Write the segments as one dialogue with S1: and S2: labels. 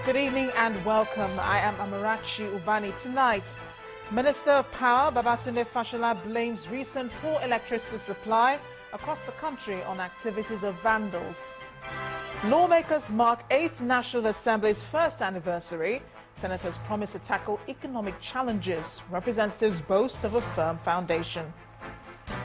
S1: Good evening and welcome. I am Amarachi Ubani. Tonight, Minister of Power Babatunde Fashola blames recent poor electricity supply across the country on activities of vandals. Lawmakers mark 8th National Assembly's first anniversary. Senators promise to tackle economic challenges. Representatives boast of a firm foundation.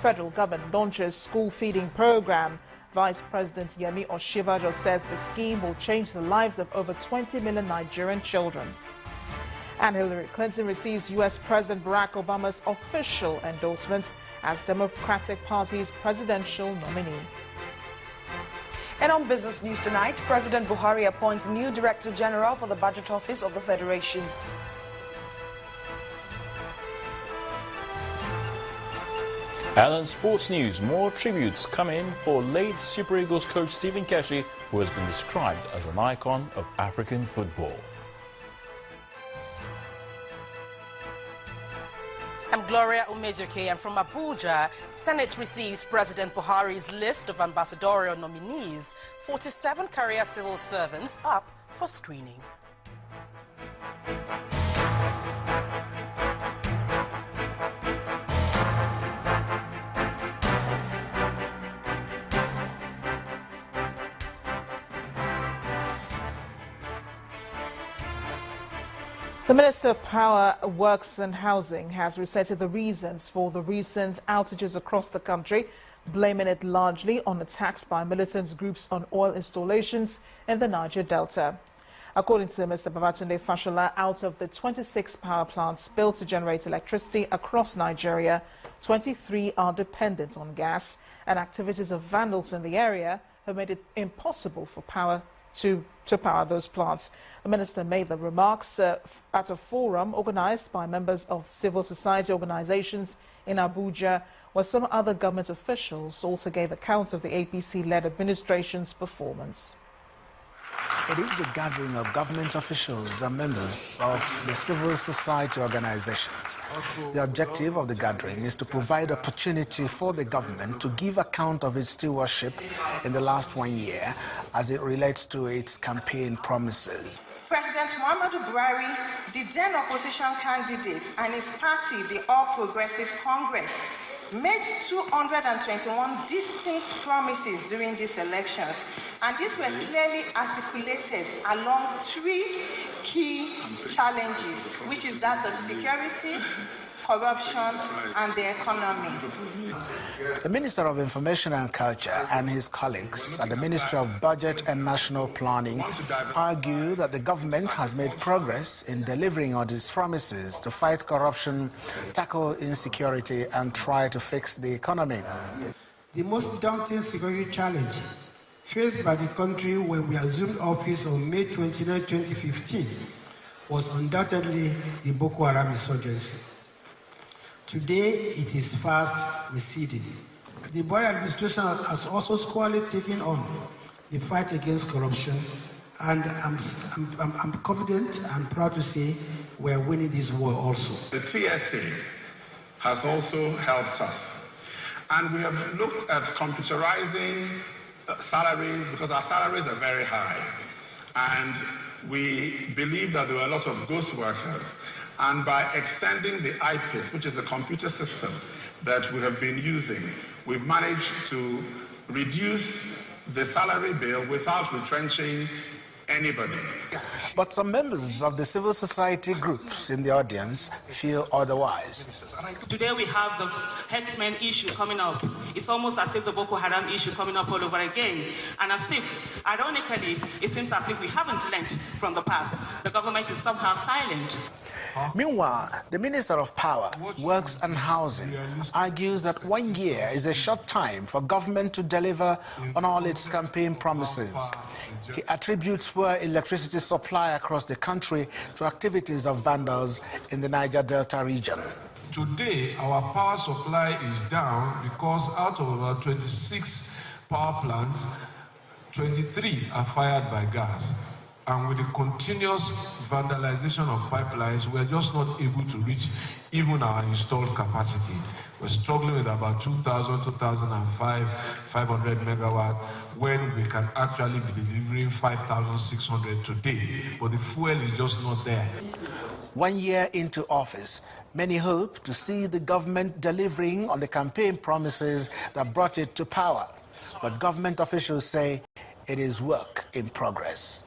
S1: Federal government launches school feeding program. Vice President Yemi Osinbajo says the scheme will change the lives of over 20 million Nigerian children. And Hillary Clinton receives U.S. President Barack Obama's official endorsement as Democratic Party's presidential nominee.
S2: And on business news tonight, President Buhari appoints new Director General for the Budget Office of the Federation.
S3: And in sports news, more tributes come in for late Super Eagles coach Stephen Keshi, who has been described as an icon of African football.
S4: I'm Gloria Umezuke, and from Abuja, Senate receives President Buhari's list of ambassadorial nominees, 47 career civil servants up for screening.
S1: The Minister of Power, Works and Housing has recited the reasons for the recent outages across the country, blaming it largely on attacks by militant groups on oil installations in the Niger Delta. According to Mr. Babatunde Fashola, out of the 26 power plants built to generate electricity across Nigeria, 23 are dependent on gas, and activities of vandals in the area have made it impossible for power to power those plants. The minister made the remarks at a forum organized by members of civil society organizations in Abuja, where some other government officials also gave account of the APC-led administration's performance.
S5: It is a gathering of government officials and members of the civil society organizations. The objective of the gathering is to provide opportunity for the government to give account of its stewardship in the last 1 year as it relates to its campaign promises.
S6: President Muhammadu Buhari, the then opposition candidate, and his party, the All Progressive Congress, made 221 distinct promises during these elections, and these were clearly articulated along 3 key challenges, which is that of security, corruption, and the economy.
S5: The Minister of Information and Culture and his colleagues at the Ministry of Budget and National Planning argue that the government has made progress in delivering on its promises to fight corruption, tackle insecurity, and try to fix the economy.
S7: The most daunting security challenge faced by the country when we assumed office on May 29, 2015 was undoubtedly the Boko Haram insurgency. Today, it is fast receding. The Buhari administration has also squarely taken on the fight against corruption, and I'm confident and proud to say we're winning this war also.
S8: The TSA has also helped us, and we have looked at computerizing salaries because our salaries are very high, and we believe that there were a lot of ghost workers. And by extending the IPIS, which is the computer system that we have been using, we've managed to reduce the salary bill without retrenching anybody.
S5: But some members of the civil society groups in the audience feel otherwise.
S9: Today we have the herdsmen issue coming up. It's almost as if the Boko Haram issue coming up all over again. And as if, ironically, it seems as if we haven't learned from the past. The government is somehow silent.
S5: Meanwhile, the Minister of Power, Works and Housing argues that 1 year is a short time for government to deliver on all its campaign promises. He attributes poor electricity supply across the country to activities of vandals in the Niger Delta region.
S10: Today, our power supply is down because out of about 26 power plants, 23 are fired by gas. And with the continuous vandalization of pipelines, we're just not able to reach even our installed capacity. We're struggling with about 2,000, 500 megawatt, when we can actually be delivering 5,600 today. But the fuel is just not there.
S5: 1 year into office, many hope to see the government delivering on the campaign promises that brought it to power. But government officials say it is work in progress.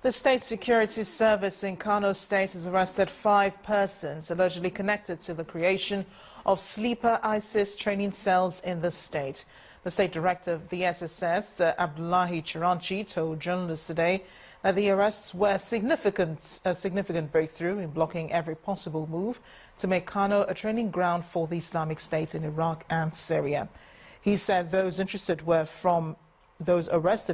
S1: The State Security Service in Kano State has arrested 5 persons allegedly connected to the creation of sleeper ISIS training cells in the state. The State Director of the SSS, Abdullahi Chiranchi, told journalists today that the arrests were a significant breakthrough in blocking every possible move to make Kano a training ground for the Islamic State in Iraq and Syria. He said those arrested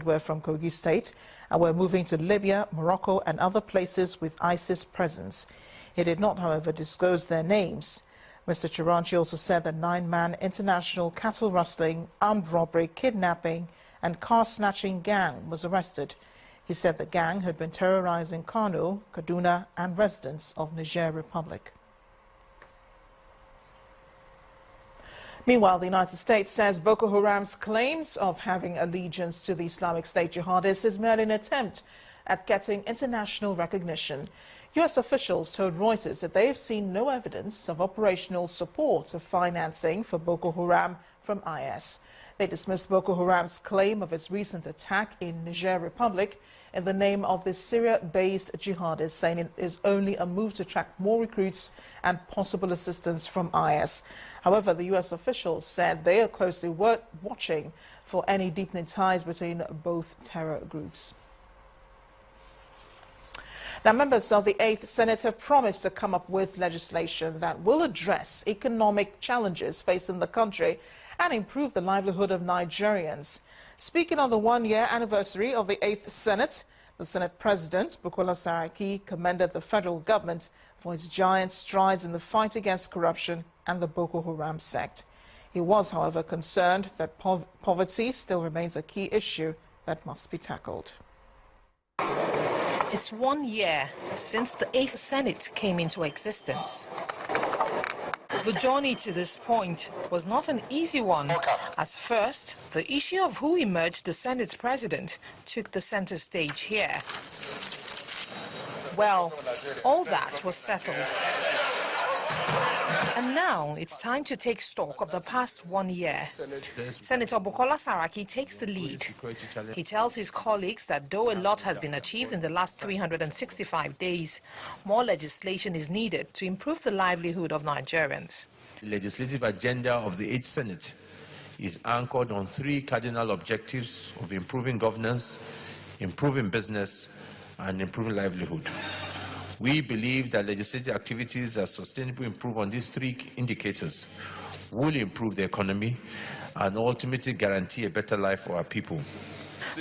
S1: were from Kogi State and were moving to Libya, Morocco and other places with ISIS presence. He did not, however, disclose their names. Mr. Chiranchi also said the 9-man international cattle rustling, armed robbery, kidnapping and car-snatching gang was arrested. He said the gang had been terrorizing Kano, Kaduna and residents of Niger Republic. Meanwhile, the United States says Boko Haram's claims of having allegiance to the Islamic State jihadists is merely an attempt at getting international recognition. U.S. officials told Reuters that they have seen no evidence of operational support or financing for Boko Haram from IS. They dismissed Boko Haram's claim of its recent attack in Niger Republic in the name of the Syria-based jihadists, saying it is only a move to attract more recruits and possible assistance from IS. However, the U.S. officials said they are closely watching for any deepening ties between both terror groups. Now, members of the 8th Senate have promised to come up with legislation that will address economic challenges facing the country and improve the livelihood of Nigerians. Speaking on the 1-year anniversary of the 8th Senate, the Senate President, Bukola Saraki, commended the federal government for its giant strides in the fight against corruption and the Boko Haram sect. He was, however, concerned that poverty still remains a key issue that must be tackled.
S11: It's 1 year since the 8th Senate came into existence. The journey to this point was not an easy one, as first, the issue of who emerged the Senate president took the center stage here. Well, all that was settled. And now it's time to take stock of the past 1 year. Senator Bukola Saraki takes the lead. He tells his colleagues that though a lot has been achieved in the last 365 days, more legislation is needed to improve the livelihood of Nigerians.
S12: The legislative agenda of the 8th Senate is anchored on 3 cardinal objectives of improving governance, improving business, and improving livelihood. We believe that legislative activities that sustainably improve on these 3 indicators will improve the economy and ultimately guarantee a better life for our people.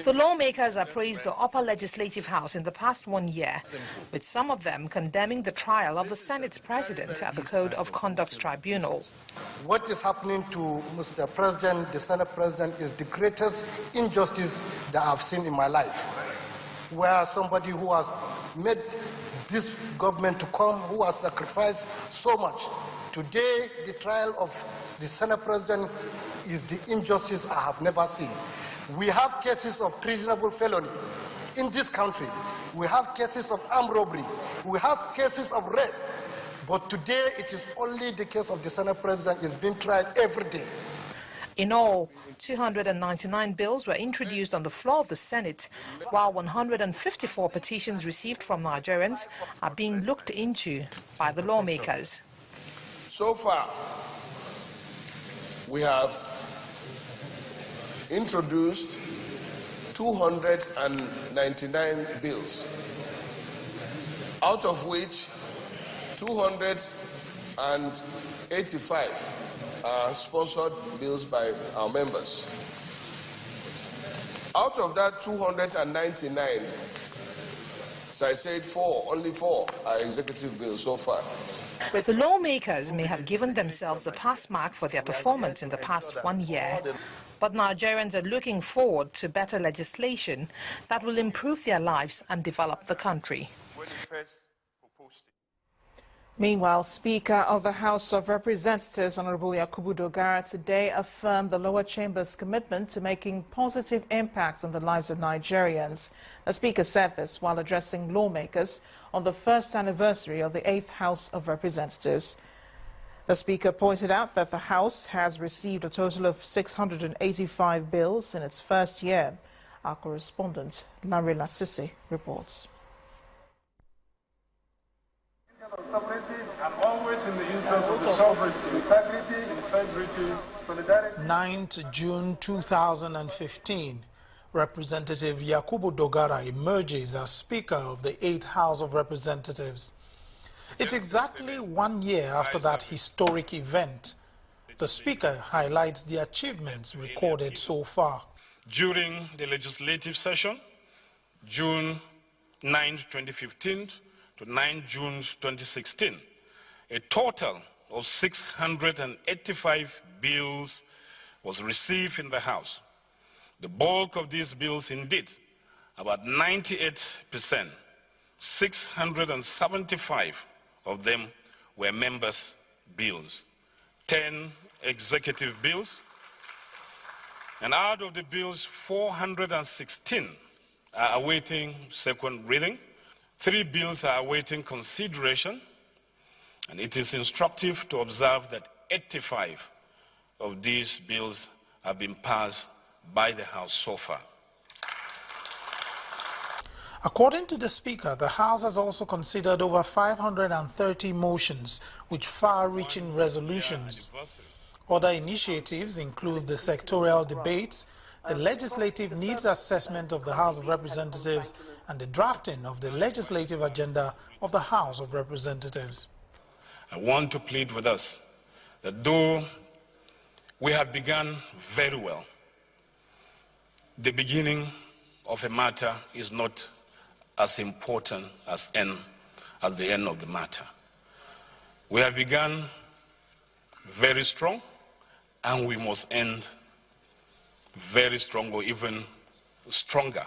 S11: The lawmakers appraised the upper legislative house in the past 1 year, with some of them condemning the trial of the Senate president at the Code of Conduct Tribunal.
S13: What is happening to Mr. President, the Senate president, is the greatest injustice that I've seen in my life, where somebody who has made this government to come, who has sacrificed so much. Today, the trial of the Senate president is the injustice I have never seen. We have cases of treasonable felony in this country. We have cases of armed robbery. We have cases of rape. But today, it is only the case of the Senate president is being tried every day.
S11: In all, 299 bills were introduced on the floor of the Senate, while 154 petitions received from Nigerians are being looked into by the lawmakers.
S14: So far, we have introduced 299 bills, out of which 285 are sponsored bills by our members. Out of that 299, As I said, only four are executive bills so far.
S11: The lawmakers may have given themselves a pass mark for their performance in the past 1 year, but Nigerians are looking forward to better legislation that will improve their lives and develop the country.
S1: Meanwhile, Speaker of the House of Representatives, Honorable Yakubu Dogara, today affirmed the lower chamber's commitment to making positive impacts on the lives of Nigerians. The Speaker said this while addressing lawmakers on the first anniversary of the 8th House of Representatives. The Speaker pointed out that the House has received a total of 685 bills in its first year. Our correspondent, Larry Lasisi, reports.
S15: I'm always in the interest of the sovereignty, integrity, integrity, solidarity.
S5: 9th June 2015, Representative Yakubu Dogara emerges as Speaker of the 8th House of Representatives. It's exactly 1 year after that historic event. The Speaker highlights the achievements recorded so far.
S15: During the legislative session, June 9, 2015 to 9 June 2016, a total of 685 bills was received in the House. The bulk of these bills, indeed, about 98%, 675 of them were members' bills, 10 executive bills, and out of the bills, 416 are awaiting second reading. 3 bills are awaiting consideration, and it is instructive to observe that 85 of these bills have been passed by the House so far.
S5: According to the Speaker, the House has also considered over 530 motions with far-reaching resolutions. Other initiatives include the sectorial debates, the legislative needs assessment of the House of Representatives, and the drafting of the legislative agenda of the House of Representatives.
S15: I want to plead with us that though we have begun very well, the beginning of a matter is not as important as the end of the matter. We have begun very strong, and we must end very strong, or even stronger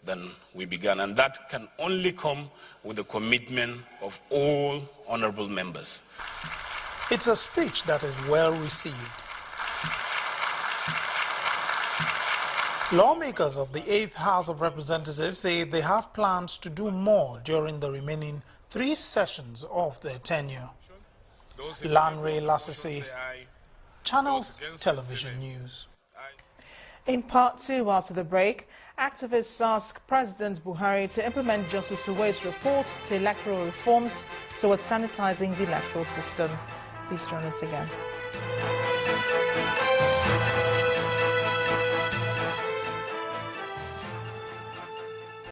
S15: than we began. And that can only come with the commitment of all honorable members.
S5: It's a speech that is well received. Lawmakers of the 8th House of Representatives say they have plans to do more during the remaining 3 sessions of their tenure. Lanre Lasisi, Channels Television News.
S1: In part 2, after the break, activists ask President Buhari to implement Justice Uwai's report to electoral reforms towards sanitizing the electoral system. Please join us again.